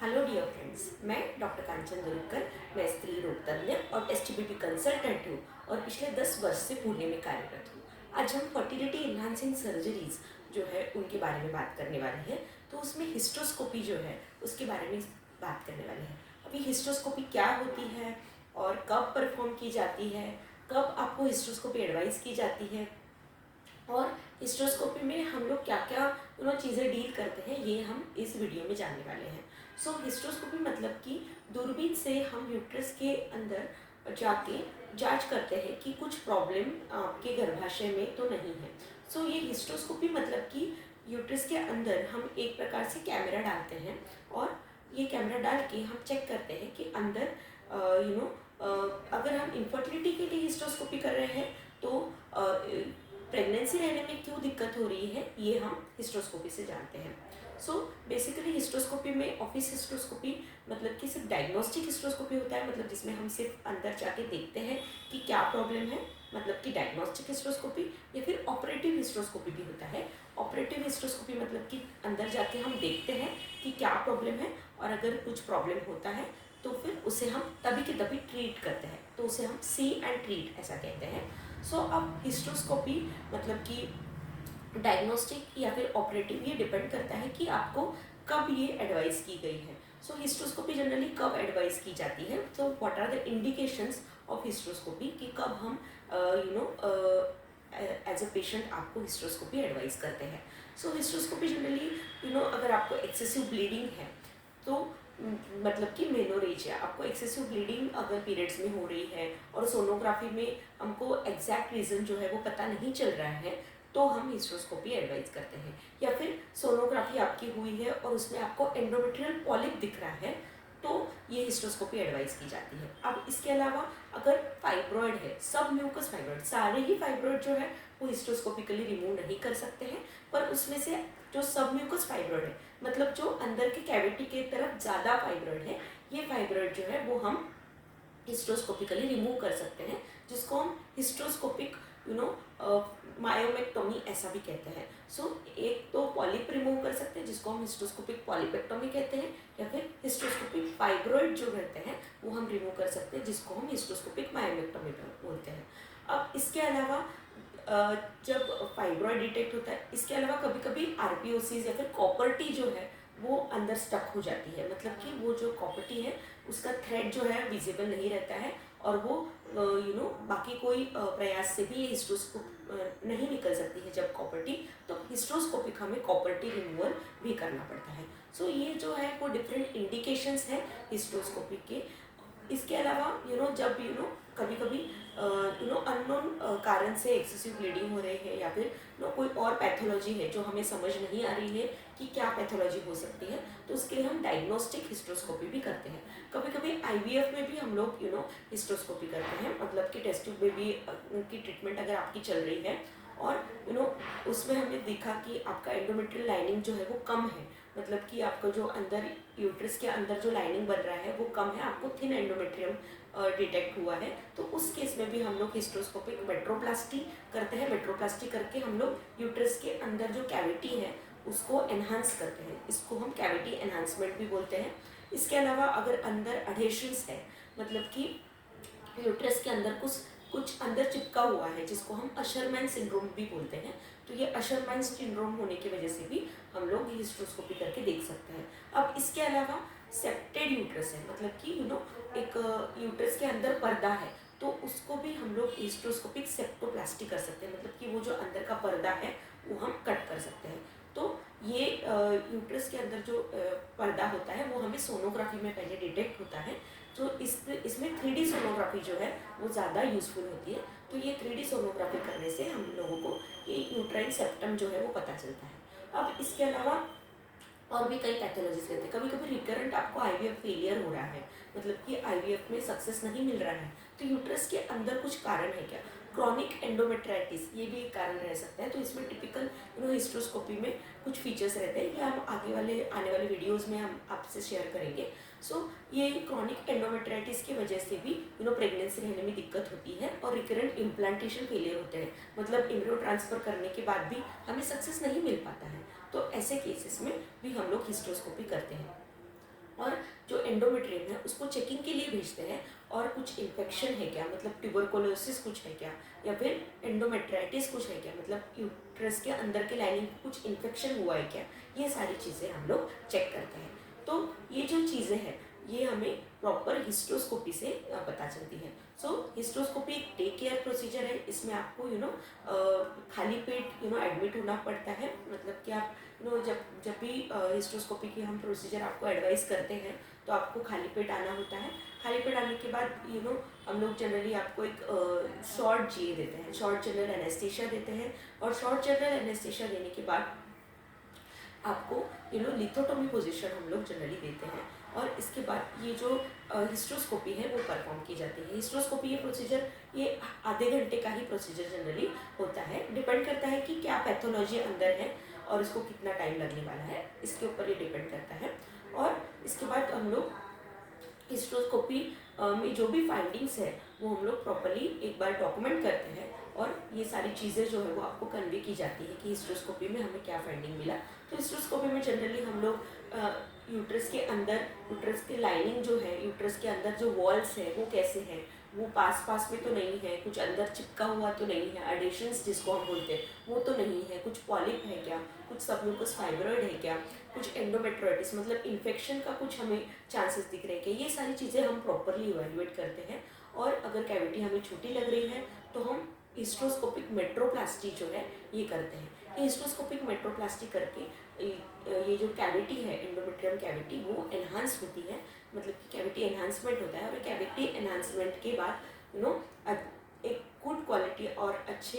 Hello dear friends, मैं doctor कांचन दुरुक्कर। मैं स्त्री रोग तज्ञ और टेस्टिबिलिटी कंसल्टेंट हूँ और पिछले 10 वर्ष से पुणे में कार्यरत हूँ। आज हम फर्टिलिटी इन्हांसिंग सर्जरीज जो है उनके बारे में बात करने वाले हैं। तो उसमें हिस्ट्रोस्कोपी जो है उसके बारे में बात करने वाले हैं। अभी हिस्ट्रोस्कोपी क्या होती है और कब परफॉर्म की जाती है, कब आपको हिस्ट्रोस्कोपी एडवाइस की जाती है और हिस्ट्रोस्कोपी में हम लोग क्या क्या चीज़ें डील करते हैं, ये हम इस वीडियो में जानने वाले हैं। सो हिस्ट्रोस्कोपी मतलब कि दूरबीन से हम यूट्रस के अंदर जाके जांच करते हैं कि कुछ प्रॉब्लम आपके गर्भाशय में तो नहीं है। सो ये हिस्ट्रोस्कोपी मतलब कि यूट्रस के अंदर हम एक प्रकार से कैमरा डालते हैं और ये कैमरा डाल के हम चेक करते हैं कि अंदर अगर हम इनफर्टिलिटी के लिए हिस्ट्रोस्कोपी कर रहे हैं तो प्रेगनेंसी रहने में क्यों दिक्कत हो रही है, ये हम हिस्ट्रोस्कोपी से जानते हैं। सो बेसिकली हिस्ट्रोस्कोपी में ऑफिस हिस्ट्रोस्कोपी मतलब कि सिर्फ डायग्नोस्टिक हिस्ट्रोस्कोपी होता है, मतलब जिसमें हम सिर्फ अंदर जाके देखते हैं कि क्या प्रॉब्लम है, मतलब कि डायग्नोस्टिक हिस्ट्रोस्कोपी। या फिर ऑपरेटिव हिस्ट्रोस्कोपी भी होता है। ऑपरेटिव हिस्ट्रोस्कोपी मतलब कि अंदर जाके हम देखते हैं कि क्या प्रॉब्लम है और अगर कुछ प्रॉब्लम होता है तो फिर उसे हम तभी के तभी ट्रीट करते हैं, तो उसे हम सी एंड ट्रीट ऐसा कहते हैं। सो अब हिस्ट्रोस्कोपी मतलब कि डायग्नोस्टिक या फिर ऑपरेटिव, ये डिपेंड करता है कि आपको कब ये एडवाइस की गई है। सो हिस्ट्रोस्कोपी जनरली कब एडवाइस की जाती है, तो what are the indications of hysteroscopy कि कब हम एज अ पेशेंट आपको हिस्ट्रोस्कोपी एडवाइस करते हैं। सो हिस्ट्रोस्कोपी जनरली अगर आपको एक्सेसिव ब्लीडिंग है तो मतलब कि मेनोरेजिया, आपको एक्सेसिव ब्लीडिंग अगर पीरियड्स में हो रही है और सोनोग्राफी में हमको एग्जैक्ट रीज़न जो है वो पता नहीं चल रहा है, तो हम हिस्ट्रोस्कोपी एडवाइस करते हैं। या फिर सोनोग्राफी आपकी हुई है और उसमें आपको एंडोमेट्रियल पॉलिप दिख रहा है, तो ये हिस्ट्रोस्कोपी एडवाइस की जाती है। अब इसके अलावा अगर फाइब्रॉयड है, सब म्यूकस फाइब्रॉयड, सारे ही फाइब्रॉयड जो है वो हिस्ट्रोस्कोपिकली रिमूव नहीं कर सकते हैं, पर उसमें से जो सब म्यूकस फाइब्रॉयड है, मतलब जो अंदर के कैविटी के तरफ ज़्यादा फाइब्रॉयड है, ये फाइब्रॉयड जो है वो हम हिस्ट्रोस्कोपिकली रिमूव कर सकते हैं, जिसको हम हिस्ट्रोस्कोपिक मायोमेक्टोमी ऐसा भी कहते हैं। सो एक तो पॉलिप रिमूव कर सकते हैं जिसको हम हिस्ट्रोस्कोपिक पॉलिपेक्टोमी कहते हैं, या फिर हिस्ट्रोस्कोपिक फाइब्रॉइड जो रहते हैं वो हम रिमूव कर सकते हैं, जिसको हम हिस्ट्रोस्कोपिक मायोमेक्टोमी बोलते हैं। अब इसके अलावा जब फाइब्रॉइड डिटेक्ट होता है, इसके अलावा कभी कभी आरपीओसीज या फिर कॉपर्टी जो है वो अंदर स्टक हो जाती है, मतलब कि वो जो कॉपर्टी है उसका थ्रेड जो है विजिबल नहीं रहता है और वो बाकी कोई प्रयास से भी ये हिस्ट्रोस्कोप नहीं निकल सकती है जब कॉपर्टी, तो हिस्ट्रोस्कोपिक हमें कॉपर्टी रिमूवल भी करना पड़ता है। सो ये जो है वो डिफरेंट इंडिकेशंस हैं हिस्ट्रोस्कोपी के। इसके अलावा जब कभी कभी अननोन कारण से एक्सेसिव ब्लीडिंग हो रही है या फिर कोई और पैथोलॉजी है जो हमें समझ नहीं आ रही है कि क्या पैथोलॉजी हो सकती है, तो उसके लिए हम डायग्नोस्टिक हिस्ट्रोस्कोपी भी करते हैं। कभी कभी आईवीएफ में भी हम लोग हिस्ट्रोस्कोपी करते हैं, मतलब कि टेस्ट ट्यूब बेबी की ट्रीटमेंट अगर आपकी चल रही है और उसमें हमने देखा कि आपका एंडोमेट्रियल लाइनिंग जो है वो कम है, मतलब कि आपका जो अंदर यूट्रस के अंदर जो लाइनिंग बन रहा है वो कम है, आपको थिन एंडोमेट्रियम डिटेक्ट हुआ है, तो उस केस में भी हम लोग हिस्ट्रोस्कोपिक मेट्रोप्लास्टी करते हैं। मेट्रोप्लास्टी करके हम लोग यूट्रस के अंदर जो कैविटी है उसको एनहांस करते हैं, इसको हम कैविटी एनहांसमेंट भी बोलते हैं। इसके अलावा अगर अंदर अडेशंस है, मतलब कि यूट्रस के अंदर कुछ अंदर चिपका हुआ है जिसको हम अशरमैन सिंड्रोम भी बोलते हैं, तो ये अशरमैन सिंड्रोम होने की वजह से भी हम लोग हिस्ट्रोस्कोपी करके देख सकते हैं। अब इसके अलावा सेप्टेड यूट्रस है, मतलब कि एक यूट्रस के अंदर पर्दा है, तो उसको भी हम लोग हिस्ट्रोस्कोपिक सेप्टोप्लास्टी कर सकते हैं, मतलब कि वो जो अंदर का पर्दा है वो हम कट कर सकते हैं। तो ये यूट्रस के अंदर जो पर्दा होता है वो हमें सोनोग्राफी में पहले डिटेक्ट होता है, तो इसमें 3D सोनोग्राफी जो है वो ज़्यादा यूज़फुल होती है। तो ये 3D सोनोग्राफी करने से हम लोगों को ये यूट्राइन सेप्टम जो है वो पता चलता है। अब इसके अलावा और भी कई पैथोलॉजीज रहते हैं। कभी कभी रिकरेंट आपको आईवीएफ फेलियर हो रहा है, मतलब कि आईवीएफ में सक्सेस नहीं मिल रहा है, तो यूट्रस के अंदर कुछ कारण है क्या, क्रॉनिक एंडोमेट्राइटिस ये भी एक कारण रह सकता है। तो इसमें टिपिकल हिस्ट्रोस्कोपी में कुछ फीचर्स रहते हैं, ये हम आने वाले वीडियोज़ में हम आपसे शेयर करेंगे। सो ये क्रॉनिक एंडोमेट्राइटिस की वजह से भी प्रेगनेंसी रहने में दिक्कत होती है और रिकरेंट इम्प्लांटेशन फेलियर होते हैं, मतलब एम्ब्रियो ट्रांसफ़र करने के बाद भी हमें सक्सेस नहीं मिल पाता है, तो ऐसे केसेस में भी हम लोग हिस्ट्रोस्कोपी करते हैं। और एंडोमेट्रियम है उसको चेकिंग के लिए भेजते हैं, और कुछ इन्फेक्शन है क्या, मतलब ट्यूबरकुलोसिस कुछ है क्या, या फिर एंडोमेट्राइटिस कुछ है क्या, मतलब यूट्रस के अंदर के लाइनिंग कुछ इन्फेक्शन हुआ है क्या, ये सारी चीज़ें हम लोग चेक करते हैं। तो ये जो चीज़ें हैं ये हमें प्रॉपर हिस्ट्रोस्कोपी से पता चलती है। सो हिस्ट्रोस्कोपी एक डे केयर प्रोसीजर है, इसमें आपको खाली पेट एडमिट होना पड़ता है, मतलब कि आप जब जब भी हिस्ट्रोस्कोपी की हम प्रोसीजर आपको एडवाइस करते हैं तो आपको खाली पेट आना होता है। खाली पेट आने के बाद हम लोग जनरली आपको एक शॉर्ट जी देते हैं, शॉर्ट जनरल एनेस्थीसिया देते हैं, और शॉर्ट जनरल एनेस्थीसिया देने के बाद आपको लिथोटोमी पोजीशन हम लोग जनरली देते हैं, और इसके बाद ये जो हिस्ट्रोस्कोपी है वो परफॉर्म की जाती है। हिस्ट्रोस्कोपी ये प्रोसीजर ये आधे घंटे का ही प्रोसीजर जनरली होता है, डिपेंड करता है कि क्या पैथोलॉजी अंदर है और इसको कितना टाइम लगने वाला है, इसके ऊपर ये डिपेंड करता है। और इसके बाद हम लोग हिस्ट्रोस्कोपी में जो भी फाइंडिंग्स है वो हम लोग प्रॉपरली एक बार डॉक्यूमेंट करते हैं, और ये सारी चीज़ें जो है वो आपको कन्वे की जाती है कि हिस्ट्रोस्कोपी में हमें क्या फाइंडिंग मिला। तो हिस्ट्रोस्कोपी में जनरली हम लोग यूट्रस के अंदर, यूट्रस के लाइनिंग जो है, यूट्रस के अंदर जो वॉल्स है वो कैसे हैं, वो पास पास में तो नहीं है, कुछ अंदर चिपका हुआ तो नहीं है, एडिशंस जिसको हम बोलते हैं वो तो नहीं है, कुछ पॉलिप है क्या, कुछ सबम्यूकस फाइब्रॉइड है क्या, कुछ एंडोमेट्रोइटिस मतलब इन्फेक्शन का कुछ हमें चांसेस दिख रहे हैं कि ये सारी चीज़ें हम प्रॉपरली इवेल्युएट करते हैं। और अगर कैविटी हमें छोटी लग रही है तो हम हिस्ट्रोस्कोपिक मेट्रोप्लास्टी जो है ये करते हैं। ये हिस्ट्रोस्कोपिक मेट्रोप्लास्टी करके ये जो कैविटी है एंडोमेट्रियम कैविटी वो एनहांस होती है, मतलब कि कैविटी एनहांसमेंट होता है, और कैविटी एनहांसमेंट के बाद एक गुड क्वालिटी और अच्छे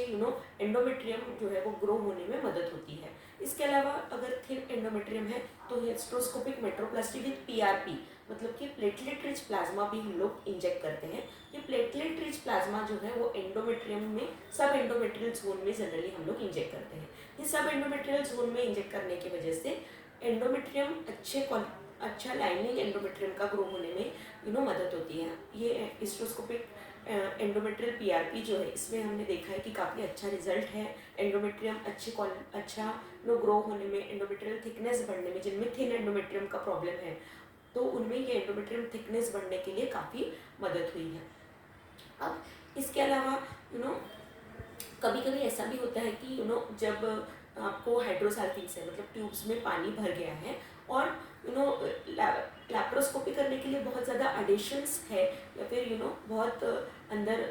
एंडोमेट्रियम जो है वो ग्रो होने में मदद होती है। इसके अलावा अगर थिन एंडोमेट्रियम है तो हिस्ट्रोस्कोपिक मेट्रोप्लास्टी विद पीआरपी, मतलब कि प्लेटलेट रिच प्लाज्मा भी हम लोग इंजेक्ट करते हैं। ये प्लेटलेट रिच प्लाज्मा जो है वो एंडोमेट्रियम में सब एंडोमेट्रियल जोन में जनरली हम लोग इंजेक्ट करते हैं। ये सब एंडोमेट्रियल जोन में इंजेक्ट करने की वजह से एंडोमेट्रियम अच्छा लाइनिंग एंडोमेट्रियम का ग्रो होने में मदद होती है। ये हिस्ट्रोस्कोपिक एंडोमेट्रियल पीआरपी जो है इसमें हमने देखा है कि काफ़ी अच्छा रिजल्ट है, एंडोमेट्रियम अच्छा ग्रो होने में, एंडोमेट्रियल थिकनेस बढ़ने में, जिनमें थिन एंडोमेट्रियम का प्रॉब्लम है तो उनमें ये एंडोमेट्रियम थिकनेस बढ़ने के लिए काफ़ी मदद हुई है। अब इसके अलावा कभी कभी ऐसा भी होता है कि जब आपको हाइड्रोसाल्फिंग्स है, मतलब ट्यूब्स में पानी भर गया है और लैप्रोस्कोपी करने के लिए बहुत ज़्यादा एडिशंस है, या फिर बहुत अंदर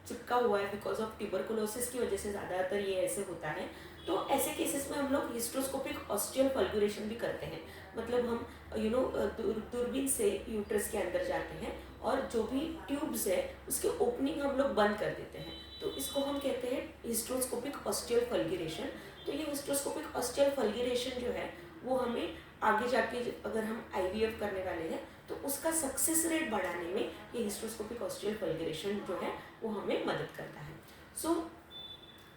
चिपका हुआ है बिकॉज ऑफ ट्यूबरकुलोसिस की वजह से ज़्यादातर ये ऐसे होता है। तो ऐसे केसेस में हम लोग हिस्ट्रोस्कोपिक ऑस्टियल फल्गुरेशन भी करते हैं, मतलब हम दूरबीन से यूट्रस के अंदर जाते हैं और जो भी ट्यूब्स है उसके ओपनिंग हम लोग बंद कर देते हैं, तो इसको हम कहते हैं हिस्ट्रोस्कोपिक ऑस्टियल फल्गुरेशन। तो ये हिस्ट्रोस्कोपिक ऑस्टियल फल्गुरेशन जो है वो हमें आगे जाके अगर हम आईवीएफ करने वाले हैं तो उसका सक्सेस रेट बढ़ाने में ये हिस्ट्रोस्कोपिक ऑस्टियल फल्गुरेशन जो है वो हमें मदद करता है। सो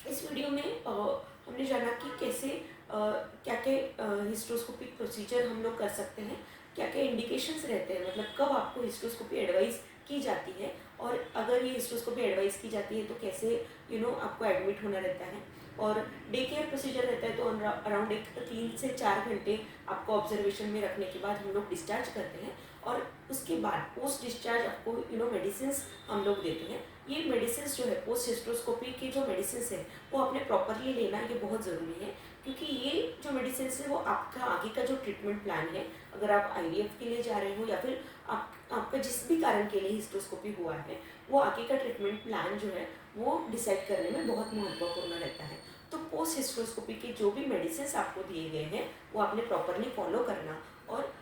इस वीडियो में हमने जाना कि कैसे क्या क्या हिस्ट्रोस्कोपिक प्रोसीजर हम लोग कर सकते हैं, क्या क्या इंडिकेशंस रहते हैं, मतलब कब आपको हिस्ट्रोस्कोपी एडवाइस की जाती है, और अगर ये हिस्ट्रोस्कोपी एडवाइस की जाती है तो कैसे आपको एडमिट होना रहता है, और डे केयर प्रोसीजर रहता है तो अराउंड 3 से 4 घंटे आपको ऑब्जर्वेशन में रखने के बाद हम लोग डिस्चार्ज करते हैं, और उसके बाद पोस्ट डिस्चार्ज आपको मेडिसिन हम लोग देते हैं। ये मेडिसिन जो है पोस्ट हिस्ट्रोस्कोपी की जो मेडिसिन है वो आपने प्रॉपरली लेना ये बहुत ज़रूरी है, क्योंकि ये जो मेडिसिन है वो आपका आगे का जो ट्रीटमेंट प्लान है, अगर आप आईवीएफ के लिए जा रहे हो या फिर आपका जिस भी कारण के लिए हिस्ट्रोस्कोपी हुआ है वो आगे का ट्रीटमेंट प्लान जो है वो डिसाइड करने में बहुत महत्वपूर्ण रहता है। तो पोस्ट हिस्ट्रोस्कोपी के जो भी मेडिसिन आपको दिए गए हैं वो आपने प्रॉपरली फॉलो करना, और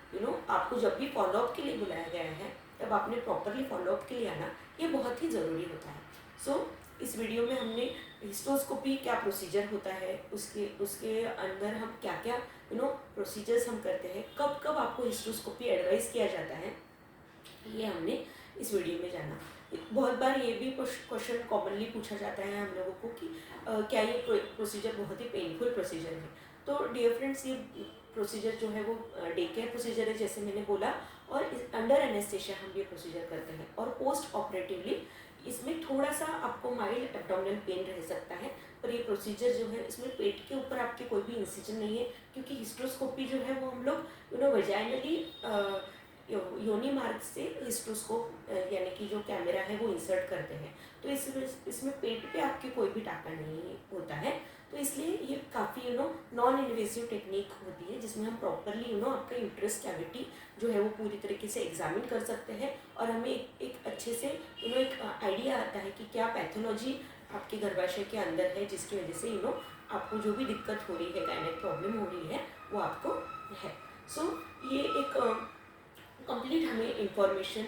आपको जब भी फॉलोअप के लिए बुलाया गया है तब आपने प्रॉपरली फॉलोअप के लिए आना, ये बहुत ही ज़रूरी होता है। सो इस वीडियो में हमने हिस्ट्रोस्कोपी क्या प्रोसीजर होता है, उसके अंदर हम क्या क्या प्रोसीजर्स हम करते हैं, कब कब आपको हिस्ट्रोस्कोपी एडवाइस किया जाता है, ये हमने इस वीडियो में जाना। बहुत बार ये भी क्वेश्चन कॉमनली पूछा जाता है हम लोगों को कि क्या ये प्रोसीजर बहुत ही पेनफुल प्रोसीजर है। तो डियर फ्रेंड्स, ये प्रोसीजर जो है वो डे केयर प्रोसीजर है जैसे मैंने बोला, और अंडर एनेस्थेसिया हम ये प्रोसीजर करते हैं, और पोस्ट ऑपरेटिवली इसमें थोड़ा सा आपको माइल्ड एब्डोमिनल पेन रह सकता है, पर ये प्रोसीजर जो है इसमें पेट के ऊपर आपके कोई भी इंसिजन नहीं है, क्योंकि हिस्ट्रोस्कोपी जो है वो हम लोग वजाइनली योनि मार्ग से हिस्ट्रोस्कोप यानी कि जो कैमरा है वो इंसर्ट करते हैं। तो इसमें पेट पे आपके कोई भी टाका नहीं होता है, तो इसलिए ये काफ़ी नॉन इन्वेसिव टेक्निक होती है जिसमें हम प्रॉपरली आपका यूट्रस कैविटी जो है वो पूरी तरीके से एग्जामिन कर सकते हैं और हमें एक अच्छे से एक आइडिया आता है कि क्या पैथोलॉजी आपके गर्भाशय के अंदर है जिसकी वजह से आपको जो भी दिक्कत हो रही है, गायनेक प्रॉब्लम हो रही है, वो आपको है। सो ये एक कंप्लीट हमें इंफॉर्मेशन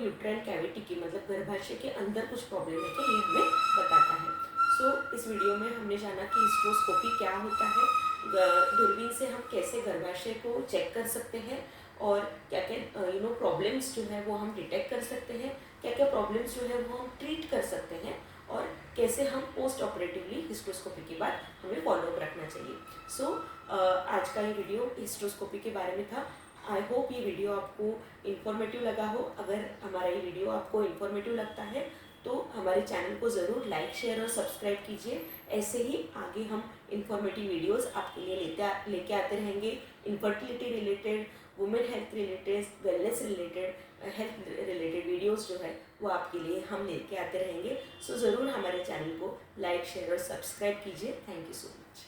यूट्राइन कैविटी की मतलब गर्भाशय के अंदर कुछ प्रॉब्लम है क्या ये हमें बताता है। सो इस वीडियो में हमने जाना कि हिस्ट्रोस्कोपी क्या होता है, दूरबीन से हम कैसे गर्भाशय को चेक कर सकते हैं और क्या क्या प्रॉब्लम्स जो है वो हम डिटेक्ट कर सकते हैं, क्या क्या प्रॉब्लम्स जो है वो हम ट्रीट कर सकते हैं और कैसे हम पोस्ट ऑपरेटिवली हिस्ट्रोस्कोपी के बाद हमें फॉलोअप रखना चाहिए। सो आज का ये वीडियो हिस्ट्रोस्कोपी के बारे में था। आई होप ये वीडियो आपको इन्फॉर्मेटिव लगा हो। अगर हमारा ये वीडियो आपको इन्फॉर्मेटिव लगता है तो हमारे चैनल को ज़रूर लाइक, शेयर और सब्सक्राइब कीजिए। ऐसे ही आगे हम इन्फॉर्मेटिव वीडियोस आपके लिए लेके आते रहेंगे। Infertility related, women health related, wellness related, health related videos जो है वो आपके लिए हम लेके आते रहेंगे। सो ज़रूर हमारे चैनल को लाइक, शेयर और सब्सक्राइब कीजिए। Thank you so much.